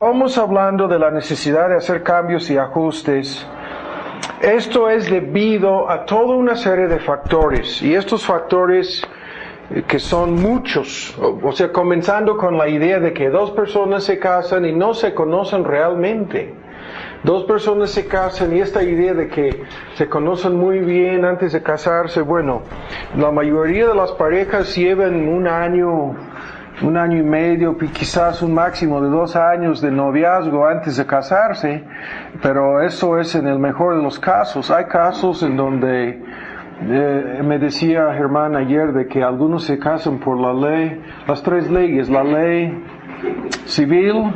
Estamos hablando de la necesidad de hacer cambios y ajustes. Esto es debido a toda una serie de factores, y estos factores que son muchos, o sea, comenzando con la idea de que dos personas se casan y no se conocen realmente. Dos personas se casan y esta idea de que se conocen muy bien antes de casarse, bueno, la mayoría de las parejas llevan un año y medio, quizás un máximo de 2 años de noviazgo antes de casarse, pero eso es en el mejor de los casos. Hay casos en donde, me decía Germán ayer, de que algunos se casan por la ley, las 3 leyes, la ley civil,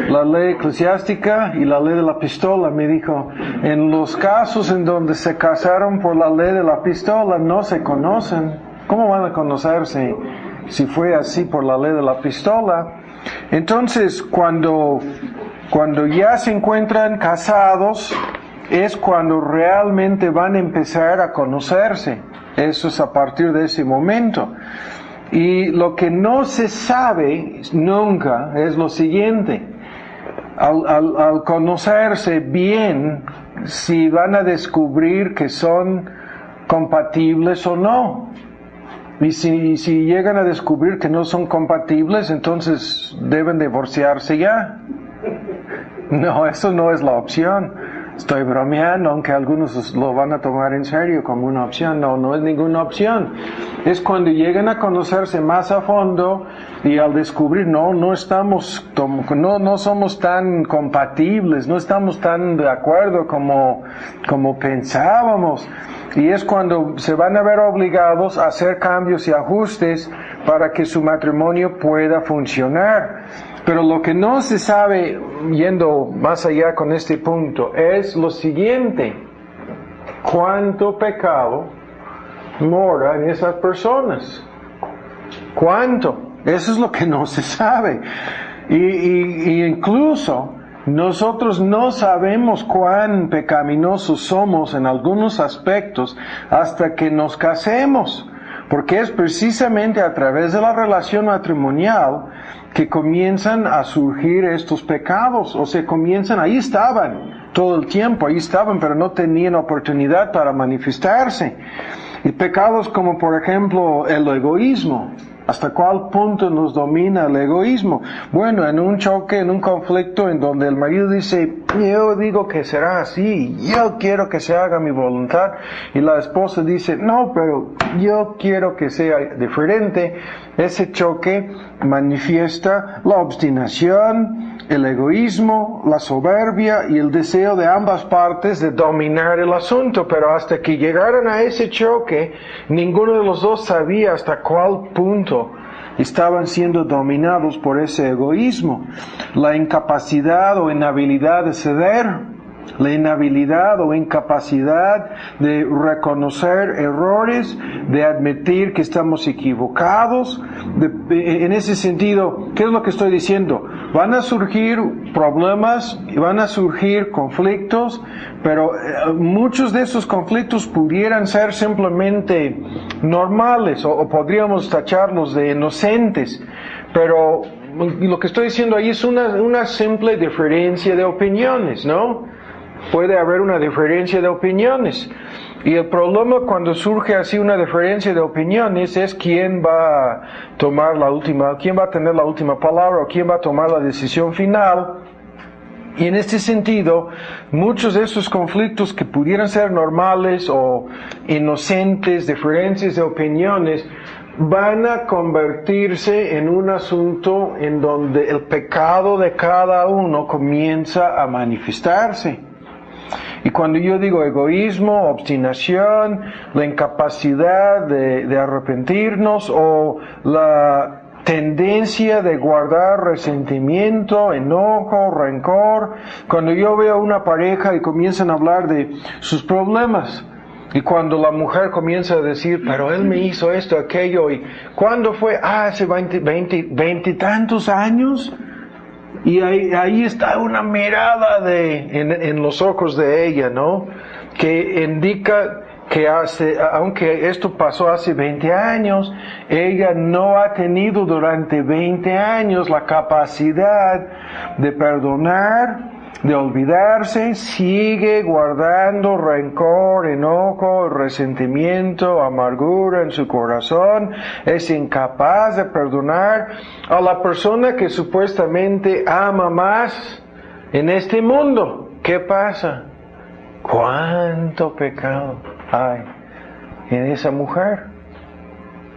la ley eclesiástica y la ley de la pistola. Me dijo, en los casos en donde se casaron por la ley de la pistola no se conocen. ¿Cómo van a conocerse si fue así por la ley de la pistola? Entonces, cuando ya se encuentran casados, es cuando realmente van a empezar a conocerse. Eso es a partir de ese momento. Y lo que no se sabe nunca es lo siguiente: al conocerse bien, si van a descubrir que son compatibles o no. Y si llegan a descubrir que no son compatibles, entonces deben divorciarse ya. No, eso no es la opción. Estoy bromeando, aunque algunos lo van a tomar en serio como una opción. No es ninguna opción. Es cuando llegan a conocerse más a fondo y al descubrir, no somos tan compatibles, no estamos tan de acuerdo como pensábamos. Y es cuando se van a ver obligados a hacer cambios y ajustes para que su matrimonio pueda funcionar. Pero lo que no se sabe, yendo más allá con este punto, es lo siguiente: ¿cuánto pecado mora en esas personas? ¿Cuánto? Eso es lo que no se sabe. Y incluso nosotros no sabemos cuán pecaminosos somos en algunos aspectos hasta que nos casemos, porque es precisamente a través de la relación matrimonial que comienzan a surgir estos pecados. O sea, ahí estaban todo el tiempo, pero no tenían oportunidad para manifestarse. Y pecados como, por ejemplo, el egoísmo. ¿Hasta cuál punto nos domina el egoísmo? Bueno, en un choque, en un conflicto en donde el marido dice, yo digo que será así, yo quiero que se haga mi voluntad, y la esposa dice, no, pero yo quiero que sea diferente. Ese choque manifiesta la obstinación, el egoísmo, la soberbia y el deseo de ambas partes de dominar el asunto. Pero hasta que llegaron a ese choque, ninguno de los dos sabía hasta cuál punto estaban siendo dominados por ese egoísmo. La incapacidad o inhabilidad de ceder, la inhabilidad o incapacidad de reconocer errores, de admitir que estamos equivocados. En ese sentido, ¿qué es lo que estoy diciendo? Van a surgir problemas, van a surgir conflictos, pero muchos de esos conflictos pudieran ser simplemente normales, o podríamos tacharlos de inocentes, pero lo que estoy diciendo ahí es una simple diferencia de opiniones, ¿no? Puede haber una diferencia de opiniones. Y el problema cuando surge así una diferencia de opiniones es quién va a tener la última palabra, o quién va a tomar la decisión final. Y en este sentido, muchos de esos conflictos que pudieran ser normales o inocentes, diferencias de opiniones, van a convertirse en un asunto en donde el pecado de cada uno comienza a manifestarse. Y cuando yo digo egoísmo, obstinación, la incapacidad de arrepentirnos, o la tendencia de guardar resentimiento, enojo, rencor, cuando yo veo a una pareja y comienzan a hablar de sus problemas, y cuando la mujer comienza a decir, pero él me hizo esto, aquello, y ¿cuándo fue? Hace 20 y tantos años. Y ahí está una mirada en los ojos de ella, ¿no? Que indica que aunque esto pasó hace 20 años, ella no ha tenido durante 20 años la capacidad de perdonar, de olvidarse, sigue guardando rencor, enojo, resentimiento, amargura en su corazón, es incapaz de perdonar a la persona que supuestamente ama más en este mundo. ¿Qué pasa? ¿Cuánto pecado hay en esa mujer?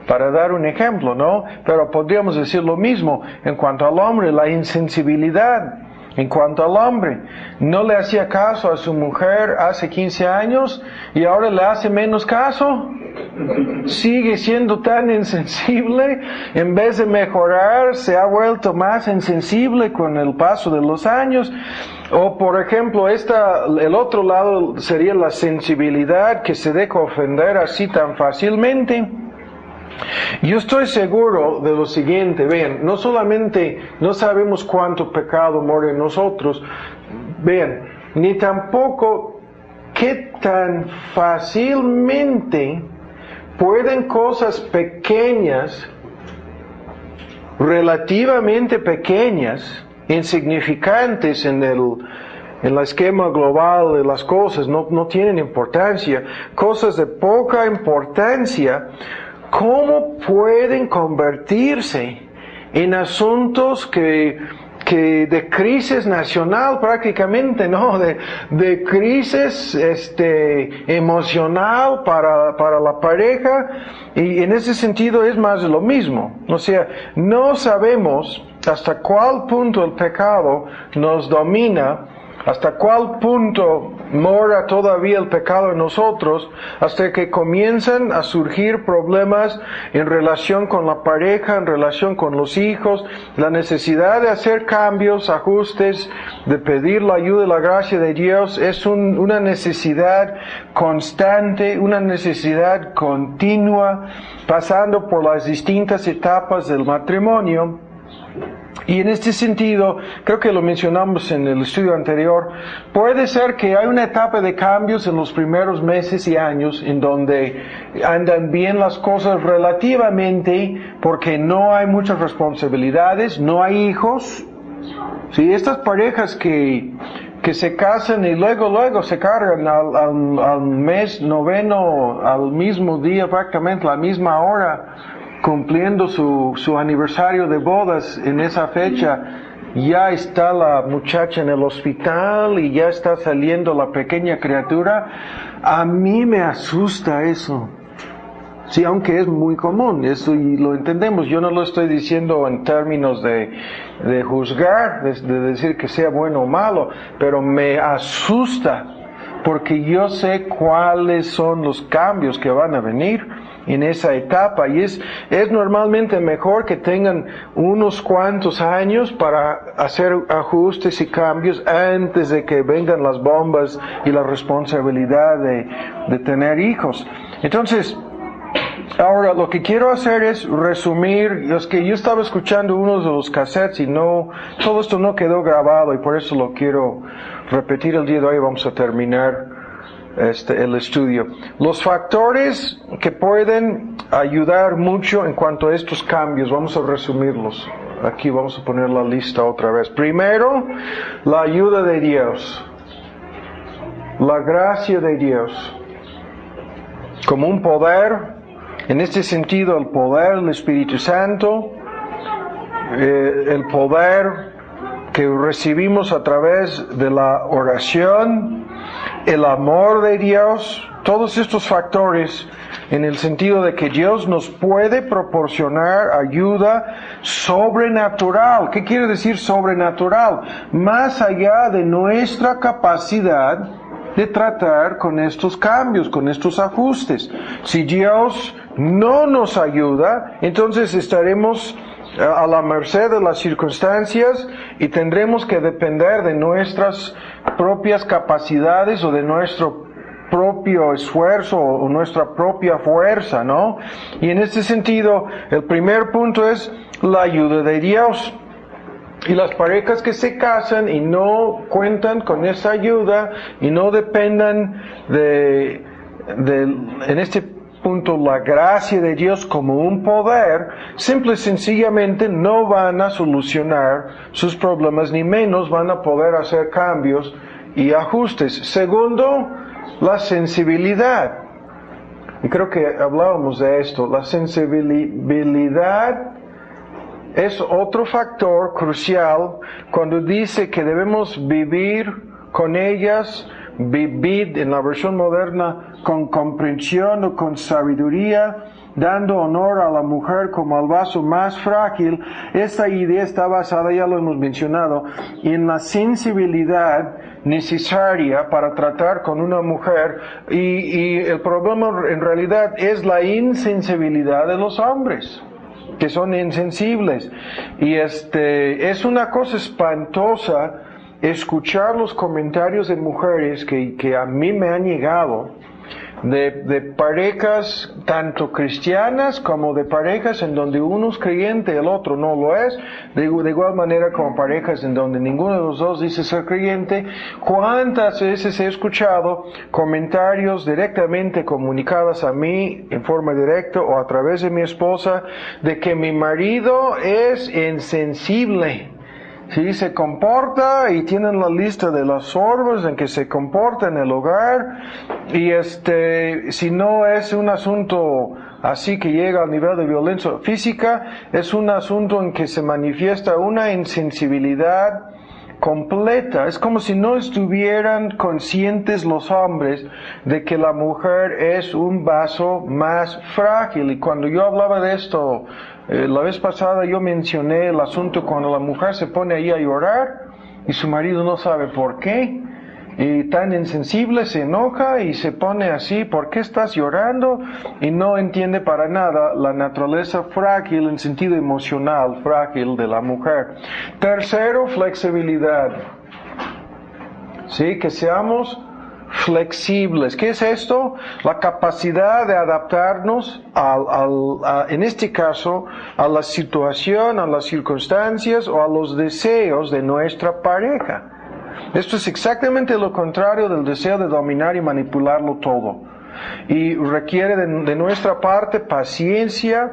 Para dar un ejemplo, ¿no? Pero podríamos decir lo mismo en cuanto al hombre, la insensibilidad. En cuanto al hombre, no le hacía caso a su mujer hace 15 años y ahora le hace menos caso. Sigue siendo tan insensible, en vez de mejorar, se ha vuelto más insensible con el paso de los años. O por ejemplo, el otro lado sería la sensibilidad, que se deja ofender así tan fácilmente. Yo estoy seguro de lo siguiente, vean, no solamente no sabemos cuánto pecado mora en nosotros, vean, ni tampoco qué tan fácilmente pueden cosas pequeñas, relativamente pequeñas, insignificantes en el esquema global de las cosas, no tienen importancia, cosas de poca importancia, ¿cómo pueden convertirse en asuntos que de crisis nacional prácticamente, ¿no? De crisis emocional para la pareja, y en ese sentido es más de lo mismo. O sea, no sabemos hasta cuál punto el pecado nos domina, hasta cuál punto mora todavía el pecado en nosotros, hasta que comienzan a surgir problemas en relación con la pareja, en relación con los hijos, la necesidad de hacer cambios, ajustes, de pedir la ayuda y la gracia de Dios. Es una necesidad constante, una necesidad continua, pasando por las distintas etapas del matrimonio. Y en este sentido, creo que lo mencionamos en el estudio anterior, puede ser que hay una etapa de cambios en los primeros meses y años en donde andan bien las cosas relativamente porque no hay muchas responsabilidades, no hay hijos. Sí, estas parejas que se casan y luego se cargan al mes noveno, al mismo día, prácticamente la misma hora, cumpliendo su aniversario de bodas en esa fecha, ya está la muchacha en el hospital y ya está saliendo la pequeña criatura. A mí me asusta eso. Sí, aunque es muy común, eso y lo entendemos. Yo no lo estoy diciendo en términos de juzgar, de decir que sea bueno o malo, pero me asusta porque yo sé cuáles son los cambios que van a venir en esa etapa, y es normalmente mejor que tengan unos cuantos años para hacer ajustes y cambios antes de que vengan las bombas y la responsabilidad de tener hijos. Entonces, ahora lo que quiero hacer es resumir. Es que yo estaba escuchando uno de los cassettes y todo esto no quedó grabado, y por eso lo quiero repetir el día de hoy. Vamos a terminar el estudio. Los factores que pueden ayudar mucho en cuanto a estos cambios, vamos a resumirlos. Aquí vamos a poner la lista otra vez. Primero, la ayuda de Dios, la gracia de Dios, como un poder. En este sentido, el poder del Espíritu Santo, el poder que recibimos a través de la oración, el amor de Dios, todos estos factores en el sentido de que Dios nos puede proporcionar ayuda sobrenatural. ¿Qué quiere decir sobrenatural? Más allá de nuestra capacidad de tratar con estos cambios, con estos ajustes. Si Dios no nos ayuda, entonces estaremos a la merced de las circunstancias y tendremos que depender de nuestras propias capacidades o de nuestro propio esfuerzo o nuestra propia fuerza, ¿no? Y en este sentido, el primer punto es la ayuda de Dios. Y las parejas que se casan y no cuentan con esa ayuda y no dependan de en este punto la gracia de Dios como un poder, simple y sencillamente no van a solucionar sus problemas, ni menos van a poder hacer cambios y ajustes. Segundo, la sensibilidad. Y creo que hablábamos de esto. La sensibilidad es otro factor crucial cuando dice que debemos vivir con ellas, vivir en la versión moderna con comprensión o con sabiduría, dando honor a la mujer como al vaso más frágil. Esta idea está basada, ya lo hemos mencionado, en la sensibilidad necesaria para tratar con una mujer, y el problema en realidad es la insensibilidad de los hombres, que son insensibles. Y es una cosa espantosa escuchar los comentarios de mujeres que a mí me han llegado, de parejas tanto cristianas como de parejas en donde uno es creyente y el otro no lo es, de igual manera como parejas en donde ninguno de los dos dice ser creyente. ¿Cuántas veces he escuchado comentarios directamente comunicados a mí en forma directa o a través de mi esposa de que mi marido es insensible? Sí, se comporta, y tienen la lista de las formas en que se comporta en el hogar, y si no es un asunto así que llega al nivel de violencia física, es un asunto en que se manifiesta una insensibilidad completa. Es como si no estuvieran conscientes los hombres de que la mujer es un vaso más frágil. Y cuando yo hablaba de esto la vez pasada, yo mencioné el asunto cuando la mujer se pone ahí a llorar y su marido no sabe por qué, y tan insensible se enoja y se pone así: ¿por qué estás llorando? Y no entiende para nada la naturaleza frágil en sentido emocional frágil de la mujer. Tercero, flexibilidad. Sí, que seamos flexibles. ¿Qué es esto? La capacidad de adaptarnos en este caso, a la situación, a las circunstancias o a los deseos de nuestra pareja. Esto es exactamente lo contrario del deseo de dominar y manipularlo todo. Y requiere de nuestra parte paciencia,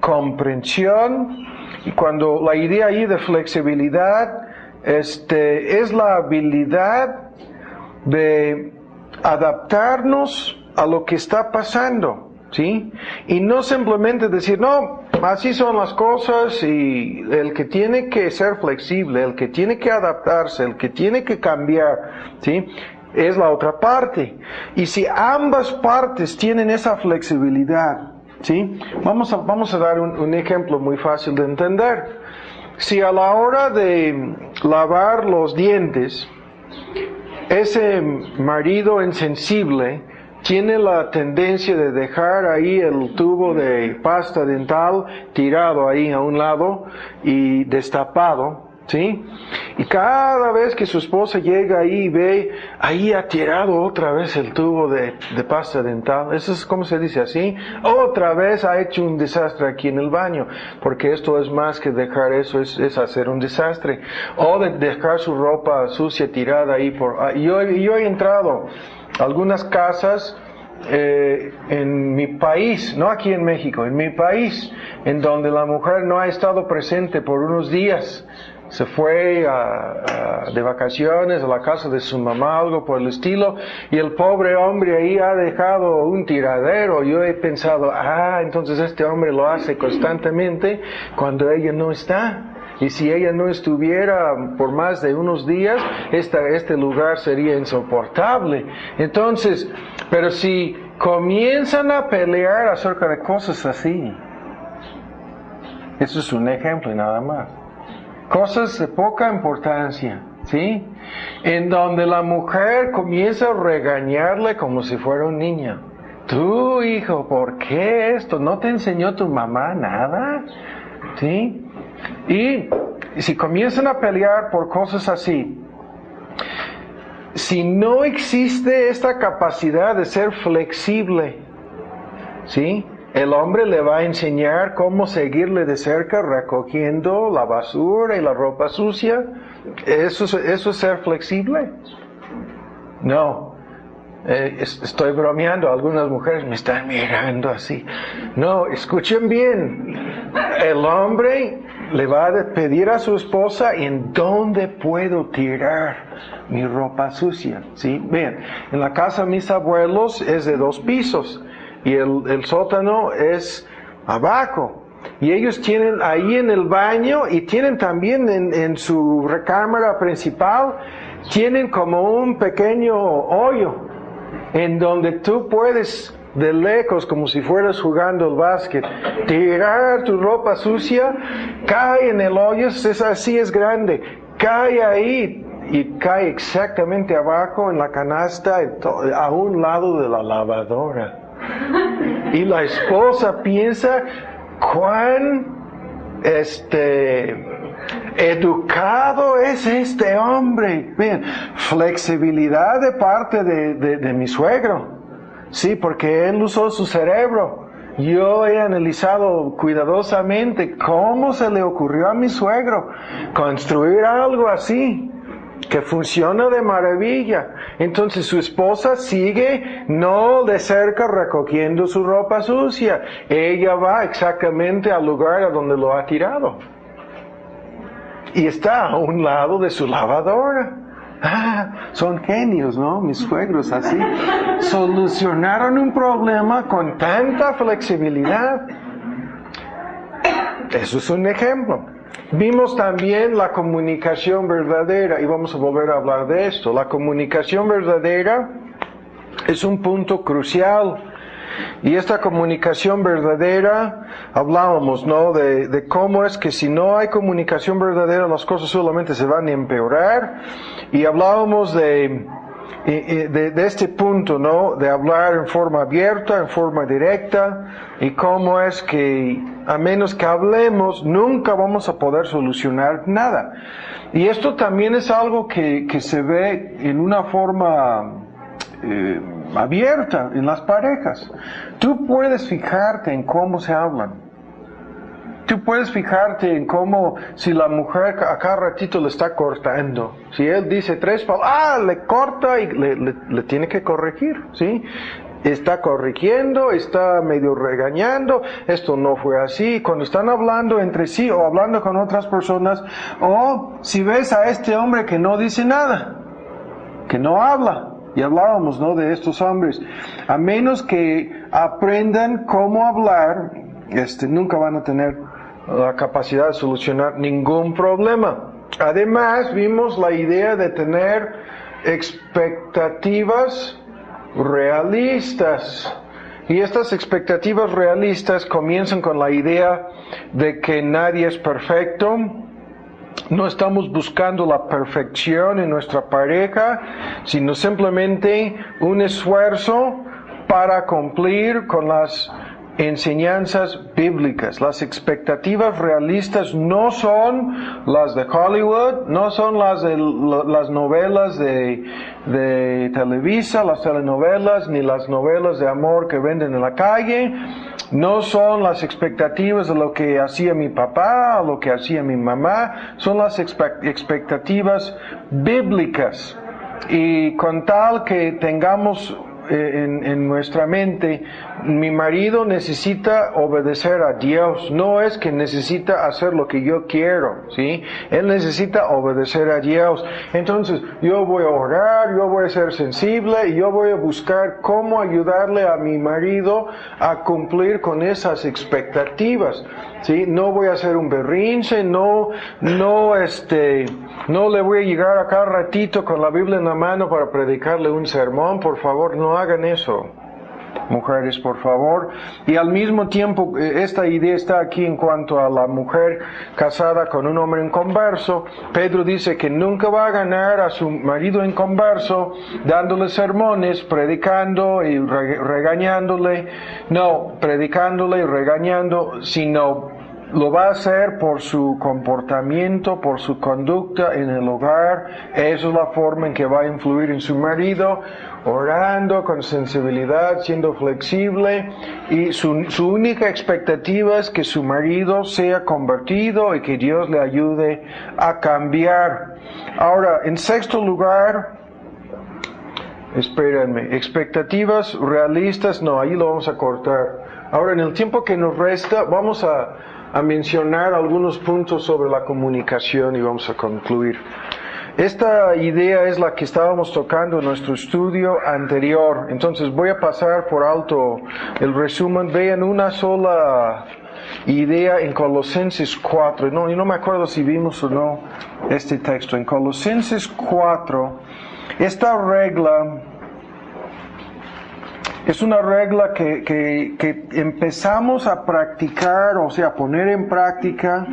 comprensión. Y cuando la idea ahí de flexibilidad, es la habilidad de adaptarnos a lo que está pasando, ¿sí? Y no simplemente decir, no, así son las cosas, y el que tiene que ser flexible, el que tiene que adaptarse, el que tiene que cambiar, ¿sí?, es la otra parte. Y si ambas partes tienen esa flexibilidad, ¿sí? Vamos a dar un ejemplo muy fácil de entender. Si a la hora de lavar los dientes, ese marido insensible tiene la tendencia de dejar ahí el tubo de pasta dental tirado ahí a un lado y destapado, ¿sí? Y cada vez que su esposa llega ahí y ve, ahí ha tirado otra vez el tubo de pasta dental. Eso es como se dice así. Otra vez ha hecho un desastre aquí en el baño. Porque esto es más que dejar eso, es hacer un desastre. O de dejar su ropa sucia tirada ahí yo he entrado a algunas casas en mi país, no aquí en México, en mi país, en donde la mujer no ha estado presente por unos días. Se fue de vacaciones a la casa de su mamá, algo por el estilo, y el pobre hombre ahí ha dejado un tiradero. Yo he pensado, entonces este hombre lo hace constantemente cuando ella no está. Y si ella no estuviera por más de unos días, este lugar sería insoportable. Entonces, pero si comienzan a pelear acerca de cosas así, eso es un ejemplo y nada más. Cosas de poca importancia, ¿sí? En donde la mujer comienza a regañarle como si fuera un niño. Tú, hijo, ¿por qué esto? ¿No te enseñó tu mamá nada? ¿Sí? Y si comienzan a pelear por cosas así, si no existe esta capacidad de ser flexible, ¿sí?, el hombre le va a enseñar cómo seguirle de cerca recogiendo la basura y la ropa sucia. ¿Eso es ser flexible? No. Estoy bromeando, algunas mujeres me están mirando así. No, escuchen bien. El hombre le va a pedir a su esposa en dónde puedo tirar mi ropa sucia. ¿Sí? Bien, en la casa de mis abuelos es de 2 pisos y el sótano es abajo. Y ellos tienen ahí en el baño y tienen también en su recámara principal, tienen como un pequeño hoyo en donde tú puedes de lejos, como si fueras jugando el básquet, tirar tu ropa sucia, cae en el hoyo, es así, es grande, cae ahí y cae exactamente abajo en la canasta, a un lado de la lavadora. Y la esposa piensa cuán educado es este hombre. Bien, flexibilidad de parte de mi suegro. Sí, porque él usó su cerebro. Yo he analizado cuidadosamente cómo se le ocurrió a mi suegro construir algo así, que funciona de maravilla. Entonces su esposa sigue no de cerca recogiendo su ropa sucia. Ella va exactamente al lugar a donde lo ha tirado. Y está a un lado de su lavadora. Son genios, ¿no? Mis suegros así. Solucionaron un problema con tanta flexibilidad. Eso es un ejemplo. Vimos también la comunicación verdadera y vamos a volver a hablar de esto. La comunicación verdadera es un punto crucial. Y esta comunicación verdadera, hablábamos, ¿no? De cómo es que si no hay comunicación verdadera, las cosas solamente se van a empeorar. Y hablábamos de este punto, ¿no? De hablar en forma abierta, en forma directa, y cómo es que, a menos que hablemos, nunca vamos a poder solucionar nada. Y esto también es algo que se ve en una forma abierta en las parejas. Tú puedes fijarte en cómo se hablan. Tú puedes fijarte en cómo, si la mujer a cada ratito le está cortando. Si él dice 3 palabras, le corta y le tiene que corregir, ¿sí? Está corrigiendo, está medio regañando, esto no fue así. Cuando están hablando entre sí o hablando con otras personas, o si ves a este hombre que no dice nada, que no habla. Y hablábamos, ¿no? De estos hombres. A menos que aprendan cómo hablar, nunca van a tener la capacidad de solucionar ningún problema. Además, vimos la idea de tener expectativas realistas. Y estas expectativas realistas comienzan con la idea de que nadie es perfecto. No estamos buscando la perfección en nuestra pareja, sino simplemente un esfuerzo para cumplir con las enseñanzas bíblicas. Las expectativas realistas no son las de Hollywood, no son las de las novelas de Televisa, las telenovelas, ni las novelas de amor que venden en la calle. No son las expectativas de lo que hacía mi papá o lo que hacía mi mamá. Son las expectativas bíblicas. Y con tal que tengamos en nuestra mente, mi marido necesita obedecer a Dios, no es que necesita hacer lo que yo quiero, ¿sí? Él necesita obedecer a Dios. Entonces, yo voy a orar, yo voy a ser sensible y yo voy a buscar cómo ayudarle a mi marido a cumplir con esas expectativas, ¿sí? No voy a hacer un berrinche, no le voy a llegar a cada ratito con la Biblia en la mano para predicarle un sermón. Por favor, no hagan eso. Mujeres, por favor. Y al mismo tiempo, esta idea está aquí en cuanto a la mujer casada con un hombre inconverso. Pedro dice que nunca va a ganar a su marido inconverso dándole sermones, predicando y regañándole. No, predicándole y regañando, sino lo va a hacer por su comportamiento, por su conducta en el hogar. Esa es la forma en que va a influir en su marido, orando con sensibilidad, siendo flexible, y su única expectativa es que su marido sea convertido y que Dios le ayude a cambiar. Ahora, en sexto lugar, Espérenme, expectativas realistas, no, ahí lo vamos a cortar. Ahora, en el tiempo que nos resta, vamos a mencionar algunos puntos sobre la comunicación y vamos a concluir. Esta idea es la que estábamos tocando en nuestro estudio anterior, entonces voy a pasar por alto el resumen. Vean una sola idea en Colosenses 4, yo no me acuerdo si vimos o no este texto. En Colosenses 4, esta regla es una regla que empezamos a practicar, o sea, poner en práctica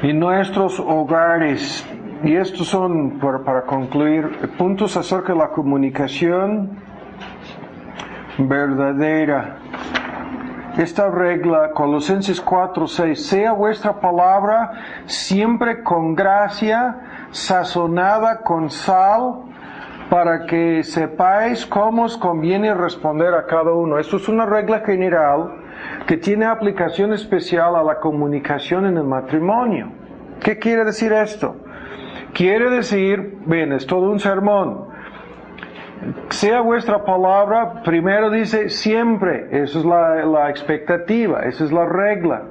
en nuestros hogares. Y estos son, para concluir, puntos acerca de la comunicación verdadera. Esta regla, Colosenses 4:6, sea vuestra palabra siempre con gracia, sazonada con sal, para que sepáis cómo os conviene responder a cada uno. Esto es una regla general que tiene aplicación especial a la comunicación en el matrimonio. ¿Qué quiere decir esto? Quiere decir, bien, es todo un sermón. Sea vuestra palabra, primero dice siempre, esa es la expectativa, esa es la regla.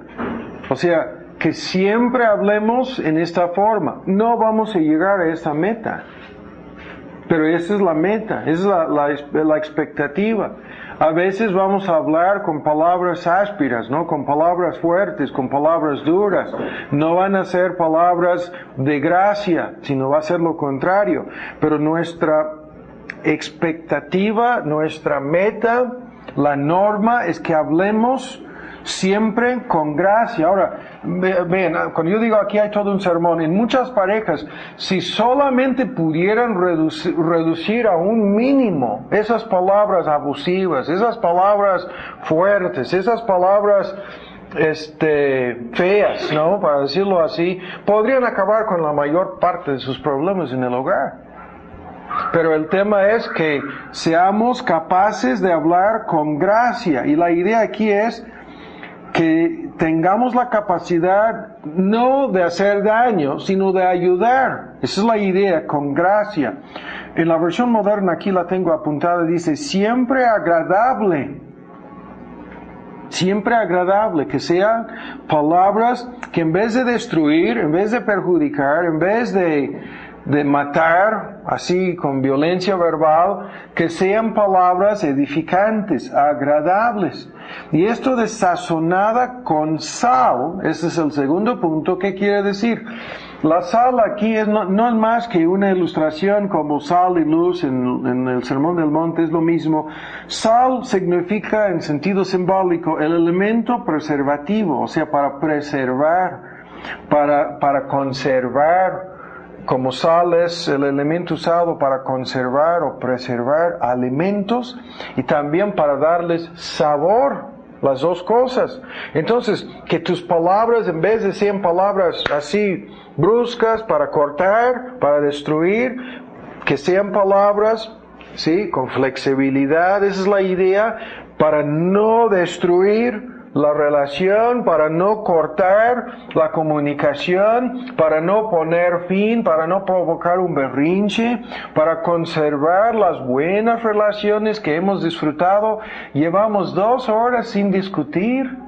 O sea, que siempre hablemos en esta forma. No vamos a llegar a esa meta, pero esa es la meta, esa es la expectativa. A veces vamos a hablar con palabras ásperas, ¿no? Con palabras fuertes, con palabras duras. No van a ser palabras de gracia, sino va a ser lo contrario. Pero nuestra expectativa, nuestra meta, la norma es que hablemos siempre con gracia. Ahora, vean, cuando yo digo aquí hay todo un sermón, en muchas parejas, si solamente pudieran reducir a un mínimo esas palabras abusivas, esas palabras fuertes, esas palabras feas, ¿no? Para decirlo así, podrían acabar con la mayor parte de sus problemas en el hogar. Pero el tema es que seamos capaces de hablar con gracia, y la idea aquí es que tengamos la capacidad no de hacer daño, sino de ayudar. Esa es la idea, con gracia. En la versión moderna, aquí la tengo apuntada, dice, siempre agradable. Siempre agradable, que sean palabras que en vez de destruir, en vez de perjudicar, en vez de matar, así con violencia verbal, que sean palabras edificantes, agradables. Y esto de sazonada con sal, ese es el segundo punto. ¿Qué quiere decir? La sal aquí no es más que una ilustración como sal y luz en el Sermón del Monte, es lo mismo. Sal significa en sentido simbólico el elemento preservativo, o sea, para preservar, para conservar. Como sal es el elemento usado para conservar o preservar alimentos y también para darles sabor, las dos cosas. Entonces, que tus palabras, en vez de ser palabras así bruscas para cortar, para destruir, que sean palabras, sí, con flexibilidad, esa es la idea, para no destruir la relación, para no cortar la comunicación, para no poner fin, para no provocar un berrinche, para conservar las buenas relaciones que hemos disfrutado. Llevamos 2 horas sin discutir,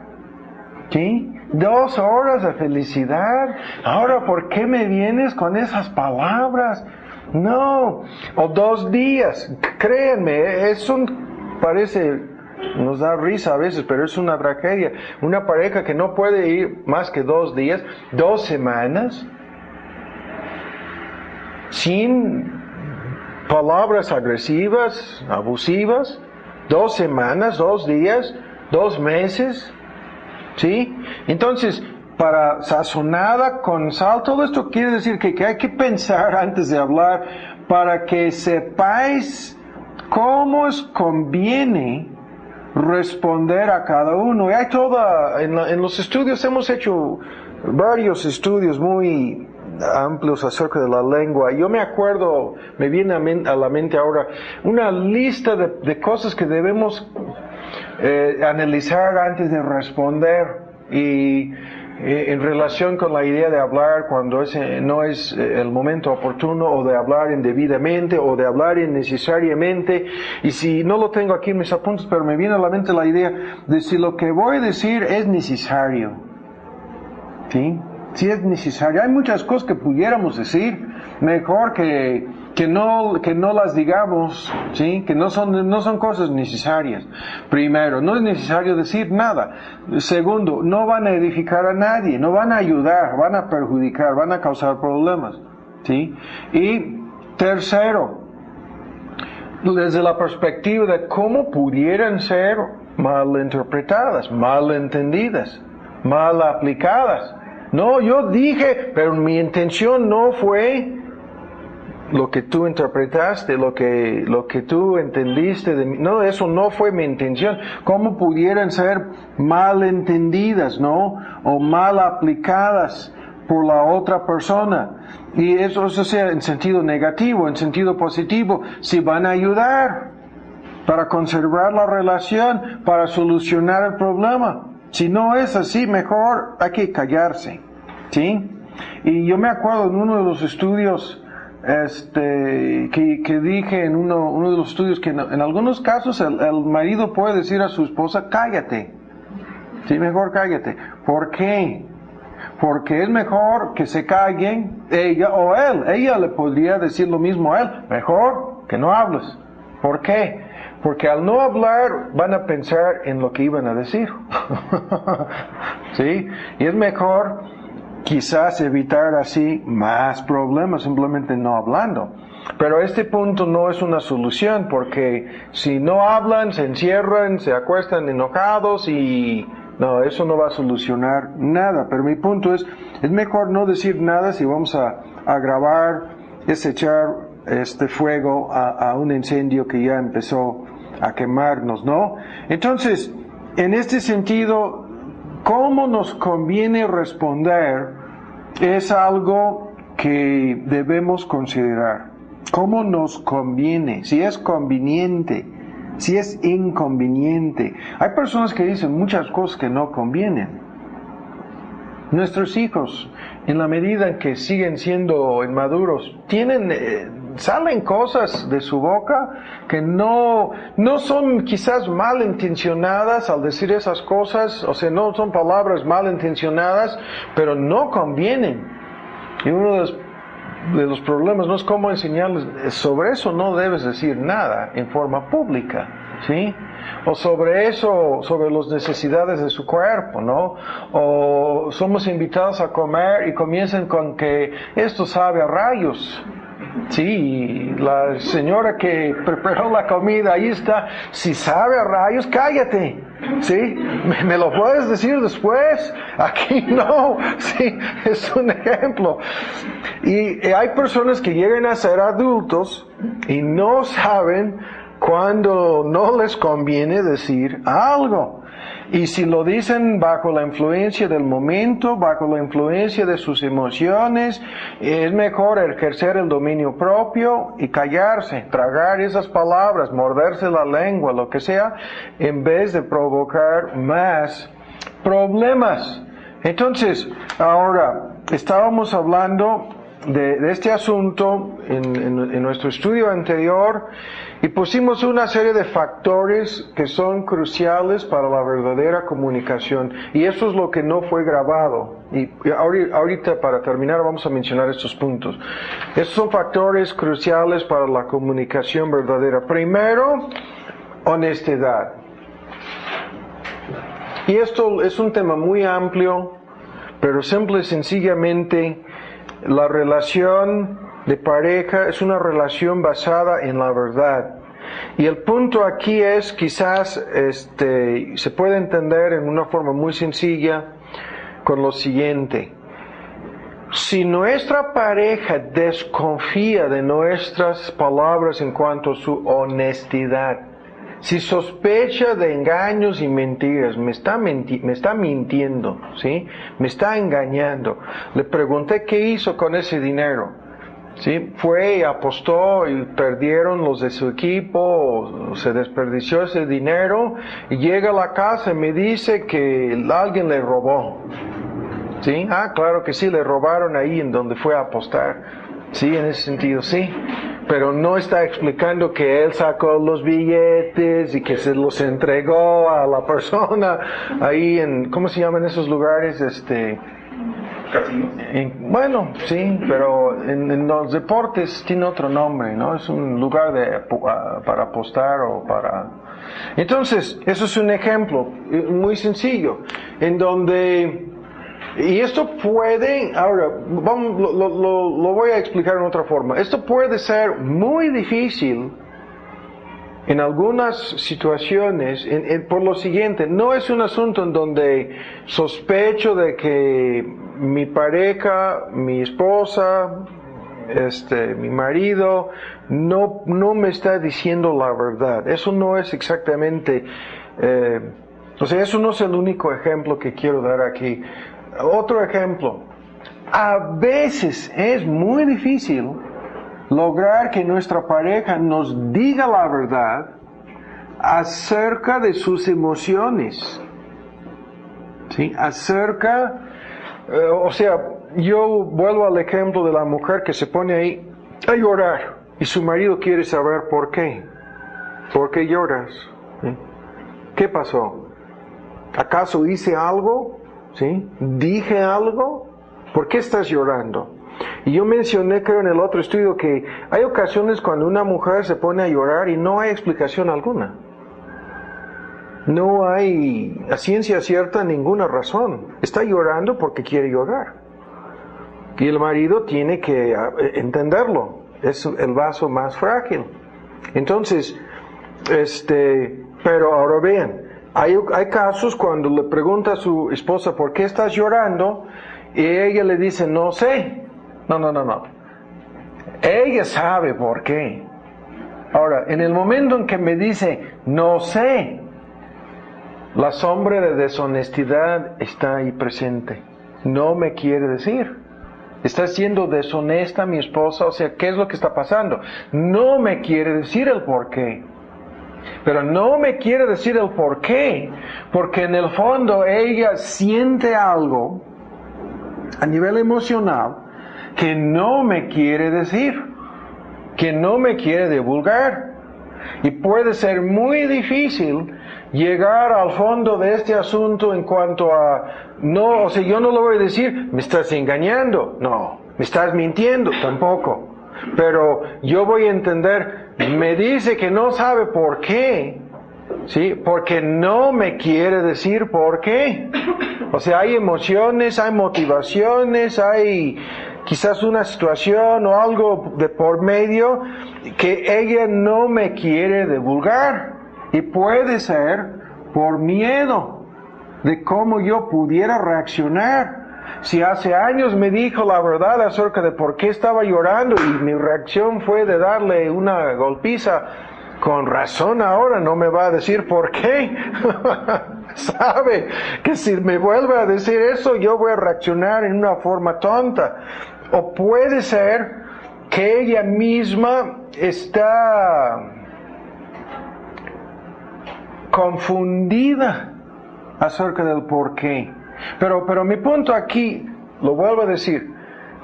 ¿sí? 2 horas de felicidad. Ahora, ¿por qué me vienes con esas palabras? No, o 2 días, créanme, parece... Nos da risa a veces, pero es una tragedia. Una pareja que no puede ir más que 2 días, 2 semanas, sin palabras agresivas, abusivas, 2 semanas, 2 días, 2 meses, ¿sí? Entonces, para sazonada con sal, todo esto quiere decir que hay que pensar antes de hablar, para que sepáis cómo os conviene responder a cada uno. Y hay en los estudios hemos hecho varios estudios muy amplios acerca de la lengua. Yo me acuerdo, me viene a la mente ahora una lista de cosas que debemos analizar antes de responder. Y en relación con la idea de hablar cuando no es el momento oportuno, o de hablar indebidamente, o de hablar innecesariamente. Y si no lo tengo aquí en mis apuntes, pero me viene a la mente la idea de si lo que voy a decir es necesario. ¿Sí? Si es necesario. Hay muchas cosas que pudiéramos decir, mejor que no las digamos, ¿sí? Que no son cosas necesarias. Primero, no es necesario decir nada. Segundo, no van a edificar a nadie, no van a ayudar, van a perjudicar, van a causar problemas, ¿sí? Y tercero, desde la perspectiva de cómo pudieran ser mal interpretadas, mal entendidas, mal aplicadas. No, yo dije, pero mi intención no fue lo que tú interpretaste, lo que tú entendiste de mí. No, eso no fue mi intención. ¿Cómo pudieran ser mal entendidas, no? O mal aplicadas por la otra persona. Y eso sea en sentido negativo, en sentido positivo, si van a ayudar para conservar la relación, para solucionar el problema. Si no es así, mejor hay que callarse, ¿sí? Y yo me acuerdo en uno de los estudios que dije en uno de los estudios que en algunos casos el marido puede decir a su esposa, cállate, sí, mejor cállate. ¿Por qué? Porque es mejor que se callen ella o él. Ella le podría decir lo mismo a él, mejor que no hables. ¿Por qué? Porque al no hablar van a pensar en lo que iban a decir. ¿Sí? Y es mejor quizás evitar así más problemas simplemente no hablando. Pero este punto no es una solución, porque si no hablan, se encierran, se acuestan enojados y no, eso no va a solucionar nada. Pero mi punto es mejor no decir nada si vamos a agravar, es echar fuego a un incendio que ya empezó a quemarnos, ¿no? Entonces, en este sentido, ¿cómo nos conviene responder? Es algo que debemos considerar. ¿Cómo nos conviene? Si es conveniente, si es inconveniente. Hay personas que dicen muchas cosas que no convienen. Nuestros hijos, en la medida en que siguen siendo inmaduros, salen cosas de su boca que no son quizás malintencionadas al decir esas cosas, o sea, no son palabras malintencionadas, pero no convienen. Y uno de los problemas no es cómo enseñarles, sobre eso no debes decir nada en forma pública, ¿sí? O sobre eso, sobre las necesidades de su cuerpo, ¿no? O somos invitados a comer y comienzan con que esto sabe a rayos. Sí, la señora que preparó la comida, ahí está, si sabe a rayos, cállate, ¿sí? Me lo puedes decir después, aquí no, sí, es un ejemplo. Y hay personas que llegan a ser adultos y no saben cuando no les conviene decir algo. Y si lo dicen bajo la influencia del momento, bajo la influencia de sus emociones, es mejor ejercer el dominio propio y callarse, tragar esas palabras, morderse la lengua, lo que sea, en vez de provocar más problemas. Entonces, ahora, estábamos hablando de este asunto en nuestro estudio anterior y pusimos una serie de factores que son cruciales para la verdadera comunicación, y eso es lo que no fue grabado. Y ahorita para terminar vamos a mencionar estos puntos. Estos son factores cruciales para la comunicación verdadera. Primero, honestidad. Y esto es un tema muy amplio, pero simple y sencillamente la relación de pareja es una relación basada en la verdad. Y el punto aquí es, quizás se puede entender en una forma muy sencilla con lo siguiente. Si nuestra pareja desconfía de nuestras palabras en cuanto a su honestidad, si sospecha de engaños y mentiras, me está mintiendo, ¿sí? Me está engañando. Le pregunté qué hizo con ese dinero. ¿Sí? Fue y apostó y perdieron los de su equipo, se desperdició ese dinero y llega a la casa y me dice que alguien le robó. ¿Sí? Ah, claro que sí, le robaron ahí en donde fue a apostar. Sí, en ese sentido, sí. Pero no está explicando que él sacó los billetes y que se los entregó a la persona ahí en, ¿cómo se llaman esos lugares? Bueno, sí, pero en los deportes tiene otro nombre, ¿no? Es un lugar para apostar o para... Entonces, eso es un ejemplo muy sencillo, en donde... Y esto puede, ahora, lo voy a explicar en otra forma. Esto puede ser muy difícil en algunas situaciones, por lo siguiente, no es un asunto en donde sospecho de que mi pareja, mi esposa, mi marido, no me está diciendo la verdad. Eso no es exactamente, eso no es el único ejemplo que quiero dar aquí. Otro ejemplo, a veces es muy difícil lograr que nuestra pareja nos diga la verdad acerca de sus emociones. ¿Sí? Yo vuelvo al ejemplo de la mujer que se pone ahí a llorar y su marido quiere saber por qué. ¿Por qué lloras? ¿Sí? ¿Qué pasó? ¿Acaso hice algo? ¿Sí? ¿Dije algo? ¿Por qué estás llorando? Y yo mencioné, creo, en el otro estudio que hay ocasiones cuando una mujer se pone a llorar y no hay explicación alguna. No hay, a ciencia cierta, ninguna razón. Está llorando porque quiere llorar. Y el marido tiene que entenderlo. Es el vaso más frágil. Entonces, pero ahora vean, hay casos cuando le pregunta a su esposa, ¿por qué estás llorando? Y ella le dice, no sé. No. Ella sabe por qué. Ahora, en el momento en que me dice, no sé, la sombra de deshonestidad está ahí presente. No me quiere decir. Está siendo deshonesta mi esposa, o sea, ¿qué es lo que está pasando? No me quiere decir el por qué. Pero no me quiere decir el por qué, porque en el fondo ella siente algo a nivel emocional que no me quiere decir, que no me quiere divulgar. Y puede ser muy difícil llegar al fondo de este asunto en cuanto a, yo no lo voy a decir, me estás engañando, no, me estás mintiendo, tampoco. Pero yo voy a entender, me dice que no sabe por qué, ¿sí? Porque no me quiere decir por qué. O sea, hay emociones, hay motivaciones, hay quizás una situación o algo de por medio que ella no me quiere divulgar. Y puede ser por miedo de cómo yo pudiera reaccionar. Si hace años me dijo la verdad acerca de por qué estaba llorando y mi reacción fue de darle una golpiza, con razón ahora no me va a decir por qué. Sabe que si me vuelve a decir eso yo voy a reaccionar en una forma tonta. O puede ser que ella misma está confundida acerca del por qué. Pero mi punto aquí, lo vuelvo a decir,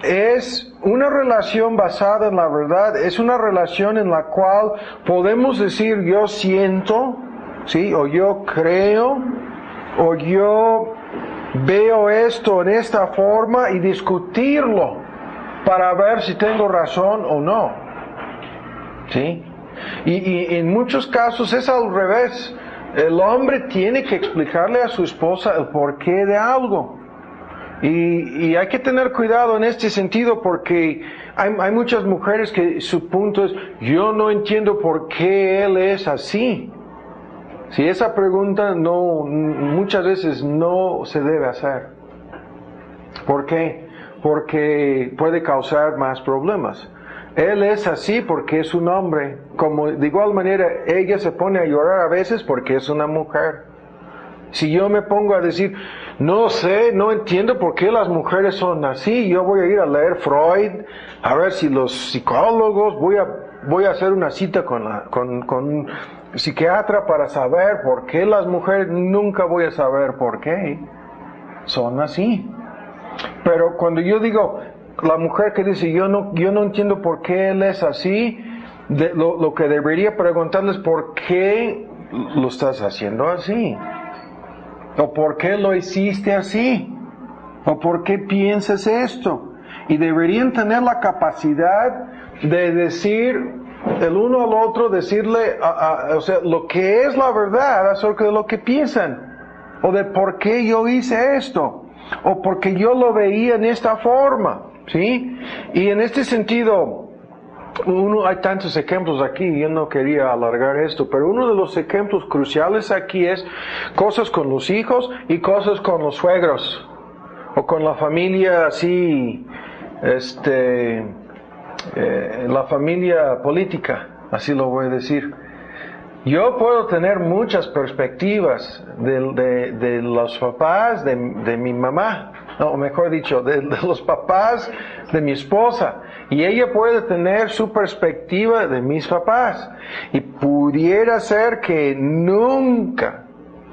es una relación basada en la verdad, es una relación en la cual podemos decir yo siento, ¿sí? O yo creo, o yo veo esto en esta forma y discutirlo para ver si tengo razón o no, ¿sí? Y en muchos casos es al revés. El hombre tiene que explicarle a su esposa el porqué de algo. Y hay que tener cuidado en este sentido porque hay muchas mujeres que su punto es, yo no entiendo por qué él es así. Si esa pregunta muchas veces no se debe hacer. ¿Por qué? Porque puede causar más problemas. Él es así porque es un hombre. Como de igual manera, ella se pone a llorar a veces porque es una mujer. Si yo me pongo a decir, no sé, no entiendo por qué las mujeres son así, yo voy a ir a leer Freud, a ver si los psicólogos, voy a hacer una cita con un psiquiatra para saber por qué las mujeres, nunca voy a saber por qué son así. Pero cuando yo digo, la mujer que dice, yo no entiendo por qué él es así, lo que debería preguntarles, ¿por qué lo estás haciendo así? ¿O por qué lo hiciste así? ¿O por qué piensas esto? Y deberían tener la capacidad de decir el uno al otro, decirle, o sea, lo que es la verdad acerca de lo que piensan. O de por qué yo hice esto. O porque yo lo veía en esta forma. ¿Sí? Y en este sentido, hay tantos ejemplos aquí, yo no quería alargar esto, pero uno de los ejemplos cruciales aquí es cosas con los hijos y cosas con los suegros. O con la familia así, la familia política, así lo voy a decir. Yo puedo tener muchas perspectivas de los papás de mi mamá, o mejor dicho, de los papás de mi esposa, y ella puede tener su perspectiva de mis papás, y pudiera ser que nunca,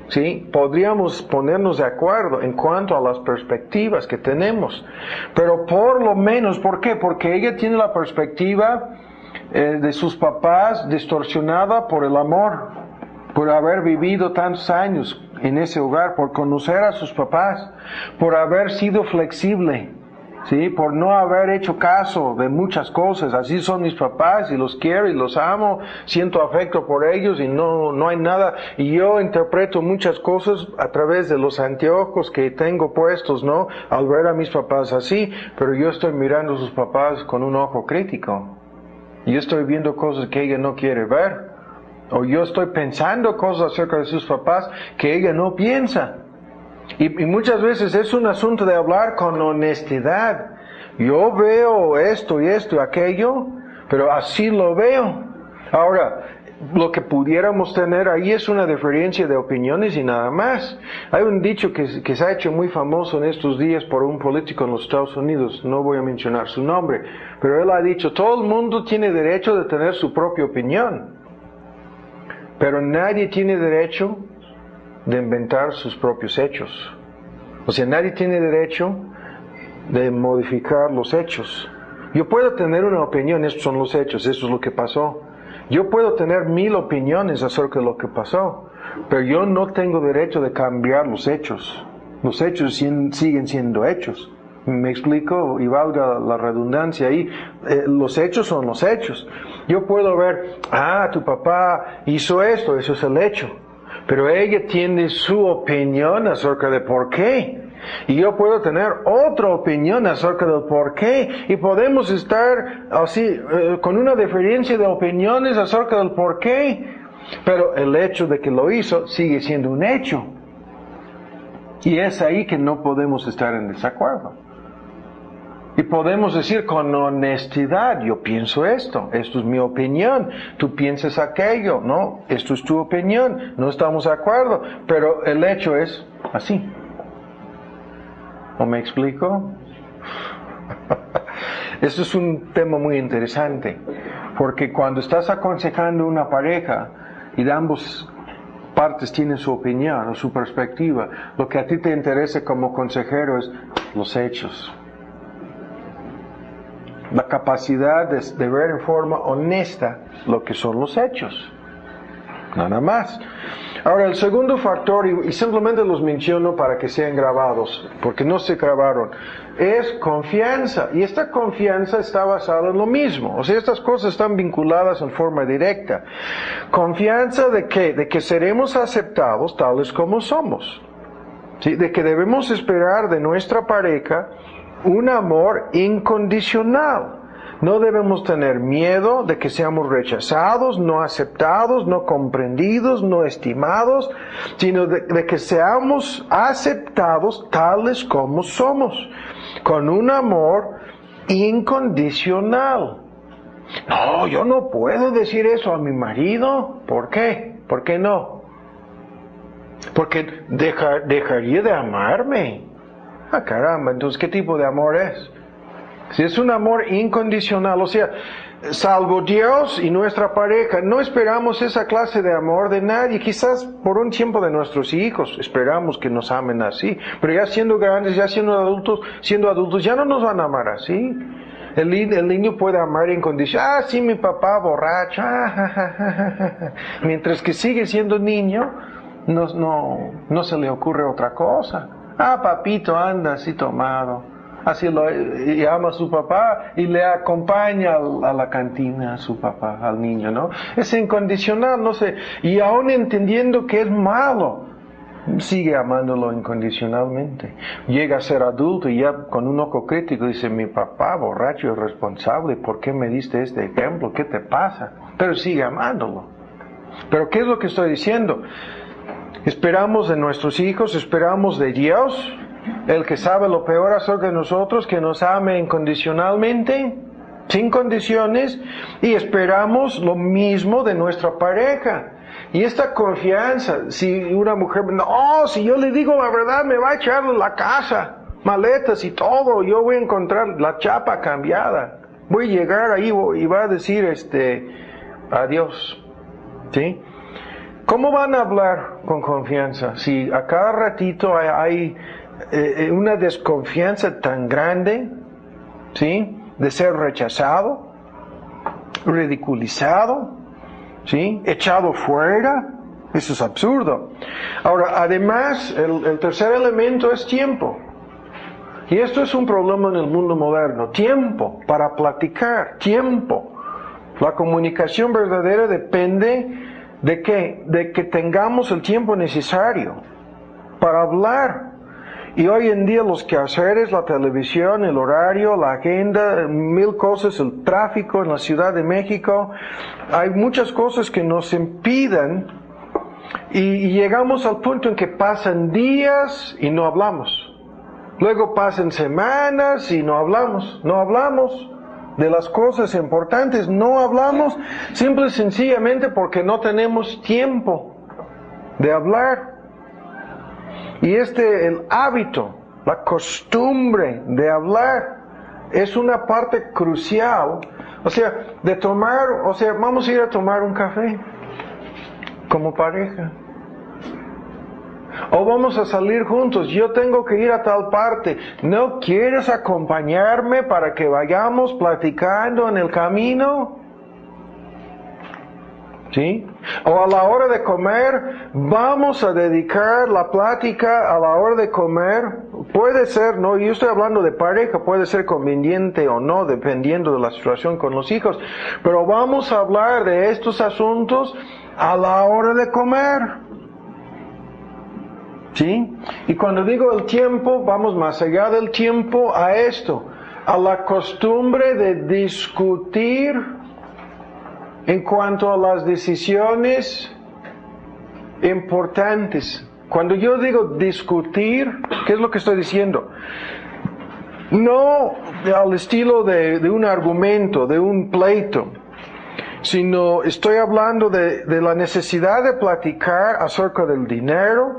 ¿sí?, podríamos ponernos de acuerdo en cuanto a las perspectivas que tenemos, pero por lo menos, ¿por qué? Porque ella tiene la perspectiva de sus papás distorsionada por el amor, por haber vivido tantos años en ese hogar, por conocer a sus papás, por haber sido flexible, ¿sí?, por no haber hecho caso de muchas cosas. Así son mis papás y los quiero y los amo, siento afecto por ellos y no hay nada, y yo interpreto muchas cosas a través de los anteojos que tengo puestos, ¿no?, al ver a mis papás así, pero yo estoy mirando a sus papás con un ojo crítico. Yo estoy viendo cosas que ella no quiere ver. O yo estoy pensando cosas acerca de sus papás que ella no piensa. Y muchas veces es un asunto de hablar con honestidad. Yo veo esto y esto y aquello, pero así lo veo. Ahora, lo que pudiéramos tener ahí es una diferencia de opiniones y nada más. Hay un dicho que se ha hecho muy famoso en estos días por un político en los Estados Unidos, no voy a mencionar su nombre, pero él ha dicho, todo el mundo tiene derecho de tener su propia opinión, pero nadie tiene derecho de inventar sus propios hechos. O sea, nadie tiene derecho de modificar los hechos. Yo puedo tener una opinión, estos son los hechos, esto es lo que pasó. Yo puedo tener 1000 opiniones acerca de lo que pasó, pero yo no tengo derecho de cambiar los hechos. Los hechos siguen siendo hechos. ¿Me explico? Y valga la redundancia ahí. Los hechos son los hechos. Yo puedo ver, tu papá hizo esto, eso es el hecho. Pero ella tiene su opinión acerca de por qué. Y yo puedo tener otra opinión acerca del por qué. Y podemos estar así, con una diferencia de opiniones acerca del por qué. Pero el hecho de que lo hizo sigue siendo un hecho. Y es ahí que no podemos estar en desacuerdo. Y podemos decir con honestidad, yo pienso esto es mi opinión, tú piensas aquello, ¿no? Esto es tu opinión, no estamos de acuerdo, pero el hecho es así. ¿O me explico? Eso es un tema muy interesante, porque cuando estás aconsejando una pareja y de ambos partes tienen su opinión o su perspectiva, lo que a ti te interesa como consejero es los hechos. La capacidad de ver en forma honesta lo que son los hechos. Nada más. Ahora, el segundo factor, y simplemente los menciono para que sean grabados, porque no se grabaron, es confianza. Y esta confianza está basada en lo mismo. O sea, estas cosas están vinculadas en forma directa. Confianza de qué? De que seremos aceptados tales como somos. ¿Sí? De que debemos esperar de nuestra pareja un amor incondicional. No debemos tener miedo de que seamos rechazados, no aceptados, no comprendidos, no estimados, sino de que seamos aceptados tales como somos, con un amor incondicional. No, yo no puedo decir eso a mi marido. ¿Por qué? ¿Por qué no? Porque dejaría de amarme. Caramba, entonces, ¿qué tipo de amor es? Si es un amor incondicional, o sea, salvo Dios y nuestra pareja, no esperamos esa clase de amor de nadie. Quizás por un tiempo de nuestros hijos esperamos que nos amen así, pero ya siendo grandes, ya siendo adultos, ya no nos van a amar así. El niño puede amar incondicional. Ah, sí, mi papá borracho. Mientras que sigue siendo niño, no se le ocurre otra cosa. Ah, papito anda así tomado. Así y ama a su papá y le acompaña a la cantina a su papá, al niño, ¿no? Es incondicional, no sé. Y aún entendiendo que es malo, sigue amándolo incondicionalmente. Llega a ser adulto y ya con un ojo crítico dice, mi papá borracho irresponsable, ¿por qué me diste este ejemplo? ¿Qué te pasa? Pero sigue amándolo. Pero ¿qué es lo que estoy diciendo? Esperamos de nuestros hijos, esperamos de Dios, el que sabe lo peor acerca de nosotros, que nos ame incondicionalmente, sin condiciones, y esperamos lo mismo de nuestra pareja. Y esta confianza, si una mujer, no, si yo le digo la verdad, me va a echar la casa, maletas y todo, yo voy a encontrar la chapa cambiada, voy a llegar ahí y va a decir, adiós, ¿sí? ¿Cómo van a hablar con confianza? Si a cada ratito hay una desconfianza tan grande, ¿sí? De ser rechazado, ridiculizado, ¿sí? Echado fuera. Eso es absurdo. Ahora, además, el tercer elemento es tiempo. Y esto es un problema en el mundo moderno. Tiempo para platicar, tiempo. La comunicación verdadera depende ¿de qué? De que tengamos el tiempo necesario para hablar. Y hoy en día los quehaceres, la televisión, el horario, la agenda, 1000 cosas, el tráfico en la Ciudad de México, hay muchas cosas que nos impiden y llegamos al punto en que pasan días y no hablamos. Luego pasan semanas y no hablamos de las cosas importantes, no hablamos simple y sencillamente porque no tenemos tiempo de hablar. Y el hábito, la costumbre de hablar es una parte crucial. O sea, vamos a ir a tomar un café como pareja. O vamos a salir juntos, yo tengo que ir a tal parte. ¿No quieres acompañarme para que vayamos platicando en el camino? ¿Sí? O a la hora de comer, vamos a dedicar la plática a la hora de comer. Puede ser, no, yo estoy hablando de pareja, puede ser conveniente o no, dependiendo de la situación con los hijos. Pero vamos a hablar de estos asuntos a la hora de comer. ¿Sí? Y cuando digo el tiempo, vamos más allá del tiempo a esto, a la costumbre de discutir en cuanto a las decisiones importantes. Cuando yo digo discutir, ¿qué es lo que estoy diciendo? No al estilo de un argumento, de un pleito, sino estoy hablando de la necesidad de platicar acerca del dinero,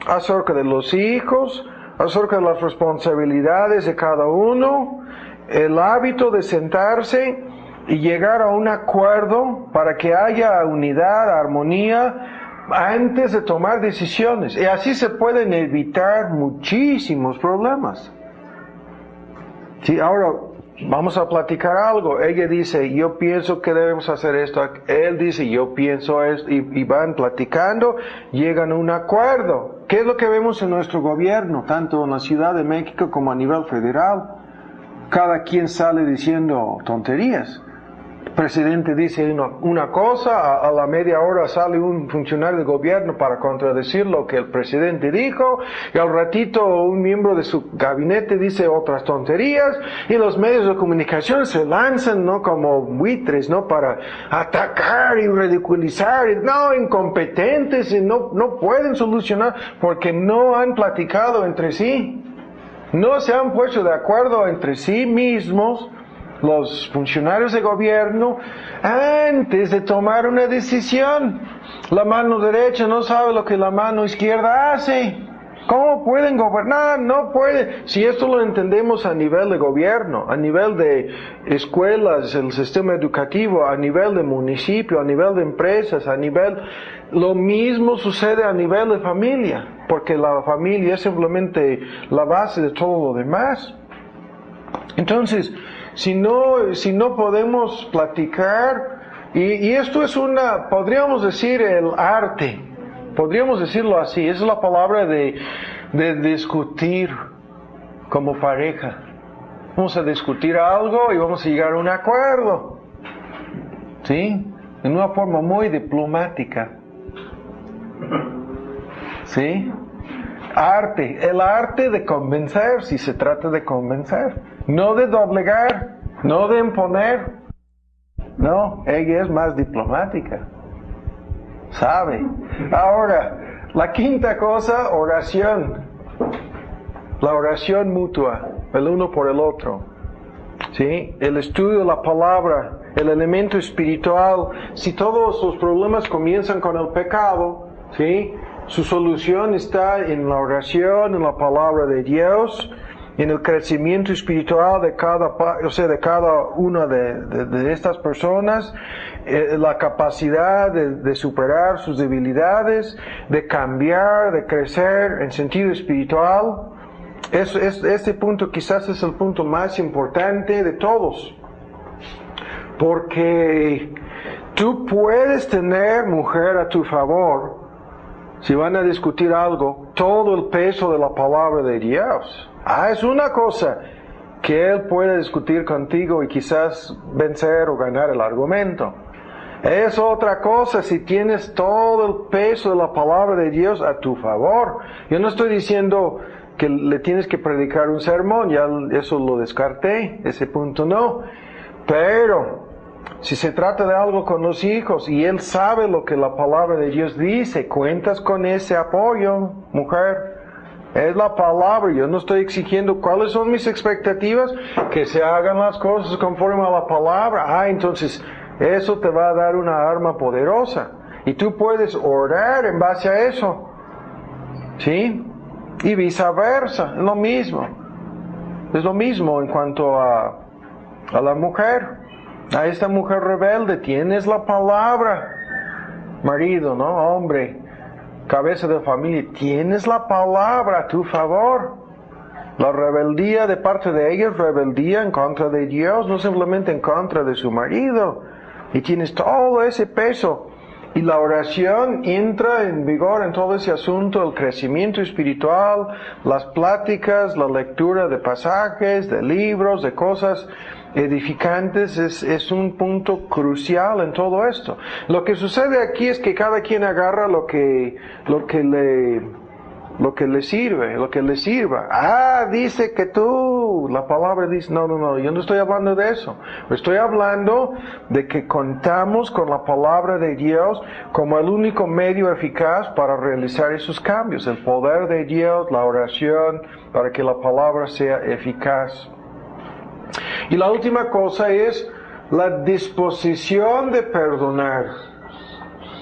acerca de los hijos, acerca de las responsabilidades de cada uno, el hábito de sentarse y llegar a un acuerdo para que haya unidad, armonía, antes de tomar decisiones. Y así se pueden evitar muchísimos problemas. Sí, ahora vamos a platicar algo. Ella dice, yo pienso que debemos hacer esto. Él dice, yo pienso esto. Y van platicando, llegan a un acuerdo. ¿Qué es lo que vemos en nuestro gobierno, tanto en la Ciudad de México como a nivel federal? Cada quien sale diciendo tonterías. El presidente dice una cosa, a la media hora sale un funcionario del gobierno para contradecir lo que el presidente dijo, y al ratito un miembro de su gabinete dice otras tonterías, y los medios de comunicación se lanzan, ¿no? Como buitres, ¿no? Para atacar y ridiculizar, no, incompetentes, y no pueden solucionar porque no han platicado entre sí, no se han puesto de acuerdo entre sí mismos, los funcionarios de gobierno, antes de tomar una decisión. La mano derecha no sabe lo que la mano izquierda hace. ¿Cómo pueden gobernar? No pueden. Si esto lo entendemos a nivel de gobierno, a nivel de escuelas, el sistema educativo, a nivel de municipio, a nivel de empresas, a nivel... Lo mismo sucede a nivel de familia, porque la familia es simplemente la base de todo lo demás. Entonces, si no podemos platicar, y esto es podríamos decir el arte, podríamos decirlo así, esa es la palabra de discutir como pareja. Vamos a discutir algo y vamos a llegar a un acuerdo, ¿sí? En una forma muy diplomática, ¿sí? El arte de convencer, si se trata de convencer, no de doblegar, no de imponer. No, ella es más diplomática, sabe. Ahora, la quinta cosa, oración. La oración mutua, el uno por el otro. ¿Sí? El estudio de la palabra, el elemento espiritual. Si todos los problemas comienzan con el pecado, ¿sí? Su solución está en la oración, en la palabra de Dios, en el crecimiento espiritual de cada una de estas personas, la capacidad de superar sus debilidades, de cambiar, de crecer en sentido espiritual. Este punto quizás es el punto más importante de todos, porque tú puedes tener, mujer, a tu favor, si van a discutir algo, todo el peso de la palabra de Dios. Es una cosa que Él puede discutir contigo y quizás vencer o ganar el argumento. Es otra cosa si tienes todo el peso de la palabra de Dios a tu favor. Yo no estoy diciendo que le tienes que predicar un sermón, ya eso lo descarté, ese punto no. Pero si se trata de algo con los hijos y él sabe lo que la palabra de Dios dice, cuentas con ese apoyo, mujer. Es la palabra, yo no estoy exigiendo cuáles son mis expectativas, que se hagan las cosas conforme a la palabra. Entonces eso te va a dar una arma poderosa y tú puedes orar en base a eso, ¿sí? Y viceversa, es lo mismo en cuanto a la mujer. A esta mujer rebelde, tienes la palabra, marido, ¿no? Hombre, cabeza de familia, tienes la palabra a tu favor. La rebeldía de parte de ella es rebeldía en contra de Dios, no simplemente en contra de su marido. Y tienes todo ese peso. Y la oración entra en vigor en todo ese asunto, el crecimiento espiritual, las pláticas, la lectura de pasajes, de libros, de cosas edificantes, es un punto crucial en todo esto. Lo que sucede aquí es que cada quien agarra lo que le sirve, lo que le sirva. Dice que la palabra dice, no, yo no estoy hablando de eso. Estoy hablando de que contamos con la palabra de Dios como el único medio eficaz para realizar esos cambios. El poder de Dios, la oración, para que la palabra sea eficaz. Y la última cosa es la disposición de perdonar.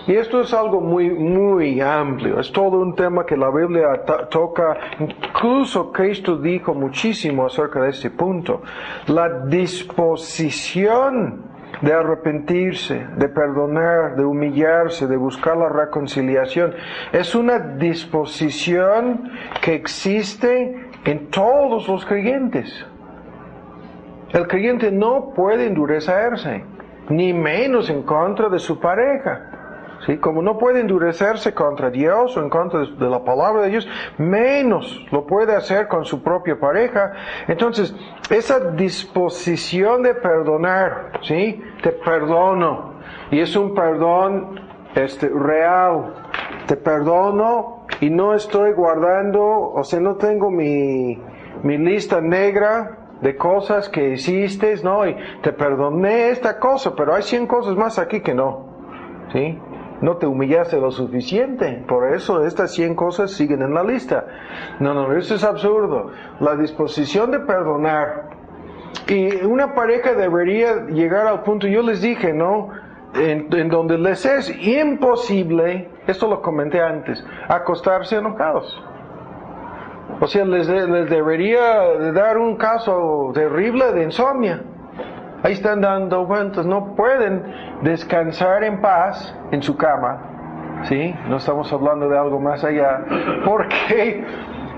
Y esto es algo muy, muy amplio. Es todo un tema que la Biblia toca. Incluso Cristo dijo muchísimo acerca de este punto. La disposición de arrepentirse, de perdonar, de humillarse, de buscar la reconciliación. Es una disposición que existe en todos los creyentes. El creyente no puede endurecerse, ni menos en contra de su pareja. ¿Sí? Como no puede endurecerse contra Dios o en contra de la palabra de Dios, menos lo puede hacer con su propia pareja. Entonces, esa disposición de perdonar, ¿sí? Te perdono. Y es un perdón real. Te perdono y no estoy guardando, no tengo mi lista negra de cosas que hiciste, ¿no? Y te perdoné esta cosa, pero hay 100 cosas más aquí que no, ¿sí? No te humillaste lo suficiente, por eso estas 100 cosas siguen en la lista. No, eso es absurdo. La disposición de perdonar. Y una pareja debería llegar al punto, yo les dije, ¿no? En donde les es imposible, esto lo comenté antes, acostarse enojados. O sea, les debería de dar un caso terrible de insomnio. Ahí están dando vueltas, no pueden descansar en paz en su cama. ¿Sí? No estamos hablando de algo más allá. Porque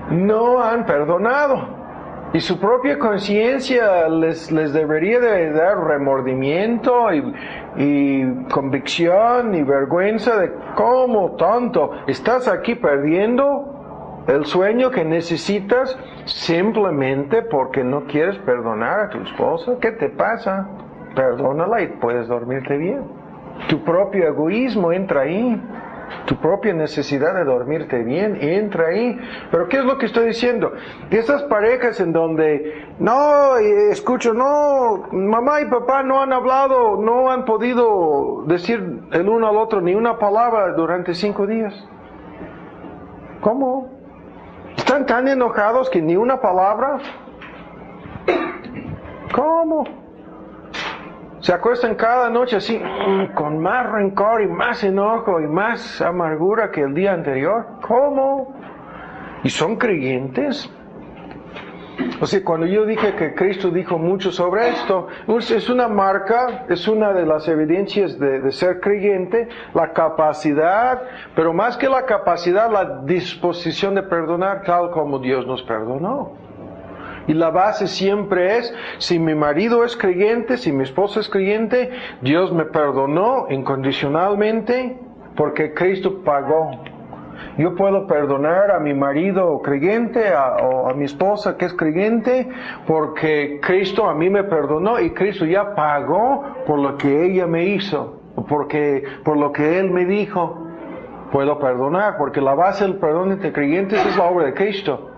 no han perdonado. Y su propia conciencia les debería de dar remordimiento y convicción y vergüenza de cómo tonto estás aquí perdiendo el sueño que necesitas simplemente porque no quieres perdonar a tu esposa. ¿Qué te pasa? Perdónala y puedes dormirte bien. Tu propio egoísmo entra ahí. Tu propia necesidad de dormirte bien entra ahí. Pero ¿qué es lo que estoy diciendo? Esas parejas en donde escucho, mamá y papá no han hablado, no han podido decir el uno al otro ni una palabra durante 5 días. ¿Cómo? ¿Están tan enojados que ni una palabra? ¿Cómo? Se acuestan cada noche así, con más rencor y más enojo y más amargura que el día anterior. ¿Cómo? ¿Y son creyentes? O sea, cuando yo dije que Cristo dijo mucho sobre esto, es una marca, es una de las evidencias de ser creyente, la capacidad, pero más que la capacidad, la disposición de perdonar tal como Dios nos perdonó. Y la base siempre es, si mi marido es creyente, si mi esposa es creyente, Dios me perdonó incondicionalmente porque Cristo pagó. Yo puedo perdonar a mi marido creyente o a mi esposa que es creyente porque Cristo a mí me perdonó y Cristo ya pagó por lo que ella me hizo, por lo que Él me dijo. Puedo perdonar porque la base del perdón entre creyentes es la obra de Cristo.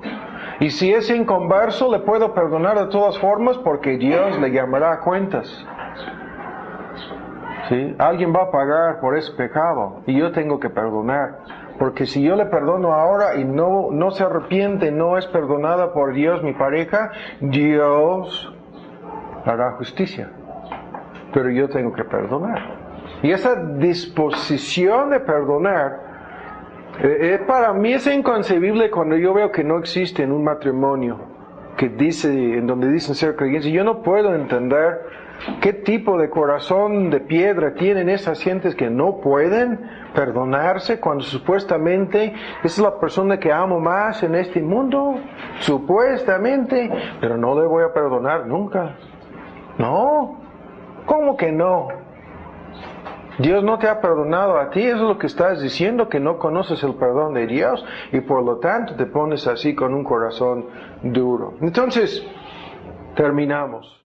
Y si es inconverso, le puedo perdonar de todas formas porque Dios le llamará a cuentas. ¿Sí? Alguien va a pagar por ese pecado y yo tengo que perdonar. Porque si yo le perdono ahora y no se arrepiente, no es perdonada por Dios mi pareja, Dios hará justicia. Pero yo tengo que perdonar. Y esa disposición de perdonar, para mí es inconcebible cuando yo veo que no existe en un matrimonio en donde dicen ser creyentes. Yo no puedo entender qué tipo de corazón de piedra tienen esas gentes que no pueden perdonarse cuando supuestamente es la persona que amo más en este mundo, supuestamente, pero no le voy a perdonar nunca. No, ¿cómo que no? Dios no te ha perdonado a ti, eso es lo que estás diciendo, que no conoces el perdón de Dios y por lo tanto te pones así con un corazón duro. Entonces, terminamos.